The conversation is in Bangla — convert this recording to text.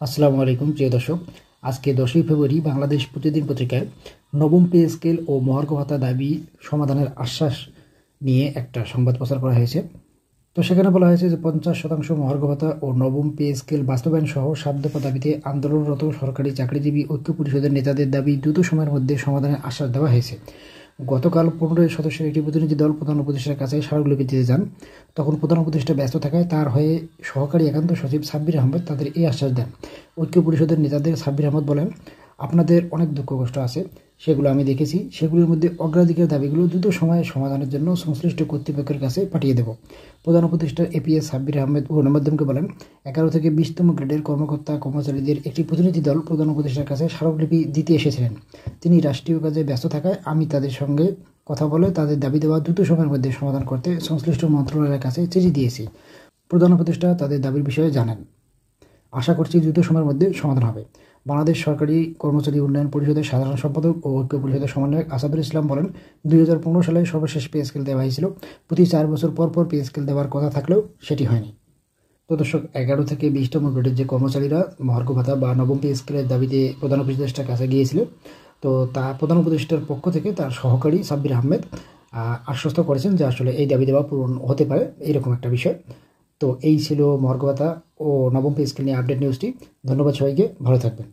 আসসালামু আলাইকুম প্রিয় দর্শক। আজকে 10ই ফেব্রুয়ারি বাংলাদেশ প্রতিদিন পত্রিকায় নবম পে স্কেল ও মহার্ঘ ভাতা দাবি সমাধানের আশ্বাস নিয়ে একটা সংবাদ প্রচার করা হয়েছে। তো সেখানে বলা হয়েছে যে 50% মহার্ঘ ভাতা ও নবম পে স্কেল বাস্তবায়ন সহ 7 দফা দাবিতে আন্দোলনরত সরকারি চাকরিজীবী ঐক্য পরিষদের নেতাদের দাবি দ্রুত সময়ের মধ্যে সমাধানের আশ্বাস দেওয়া হয়েছে। গতকাল 15 সদস্যের একটি প্রতিনিধি দল প্রধান উপদেষ্টার কাছে স্মারকলিপি দিতে যান। তখন প্রধান উপদেষ্টা ব্যস্ত থাকায় তার হয়ে সহকারী একান্ত সচিব সাব্বির আহমেদ তাদের এই আশ্বাস দেন। ঐক্য পরিষদের নেতাদের সাব্বির আহমেদ বলেন, আপনাদের অনেক দুঃখ কষ্ট আছে, সেগুলো আমি দেখেছি। সেগুলোর মধ্যে অগ্রাধিকার দাবিগুলো দ্রুত সময়ে সমাধানের জন্য সংশ্লিষ্ট কর্তৃপক্ষের কাছে পাঠিয়ে দেব। প্রধান উপদেষ্টা এপিএস সাব্বির আহমেদ গণমাধ্যমকে বলেন, 11 থেকে 20তম গ্রেডের কর্মকর্তা কর্মচারীদের একটি প্রতিনিধি দল প্রধান উপদেষ্টার কাছে স্মারকলিপি দিতে এসেছিলেন। তিনি রাষ্ট্রীয় কাজে ব্যস্ত থাকায় আমি তাদের সঙ্গে কথা বলে তাদের দাবি দেওয়া দ্রুত সময়ের মধ্যে সমাধান করতে সংশ্লিষ্ট মন্ত্রণালয়ের কাছে চিঠি দিয়েছি। প্রধান উপদেষ্টা তাদের দাবির বিষয়ে জানেন। আশা করছি দ্রুত সময়ের মধ্যে সমাধান হবে। বাংলাদেশ সরকারি কর্মচারী উন্নয়ন পরিষদের সাধারণ সম্পাদক ও ঐক্য পরিষদের সমন্বয়ক আসাদুল ইসলাম বলেন, 2015 সালে সর্বশেষ পে স্কেল দেওয়া হয়েছিল। প্রতি 4 বছর পর পর পে স্কেল দেওয়ার কথা থাকলেও সেটি হয়নি। তো দর্শক, 11 থেকে 20তম গ্রেডের যে কর্মচারীরা মহার্ঘ ভাতা বা নবম পে স্কেলের দাবিতে প্রধান উপদেষ্টার কাছে গিয়েছিল, তো তা প্রধান উপদেষ্টার পক্ষ থেকে তার সহকারী সাব্বির আহমেদ আশ্বস্ত করেছেন যে আসলে এই দাবি দেওয়া পূরণ হতে পারে, এইরকম একটা বিষয়। তো এই ছিল মহার্ঘ ভাতা ও নবম পে স্কেল নিয়ে আপডেট নিউজটি। ধন্যবাদ সবাইকে, ভালো থাকবেন।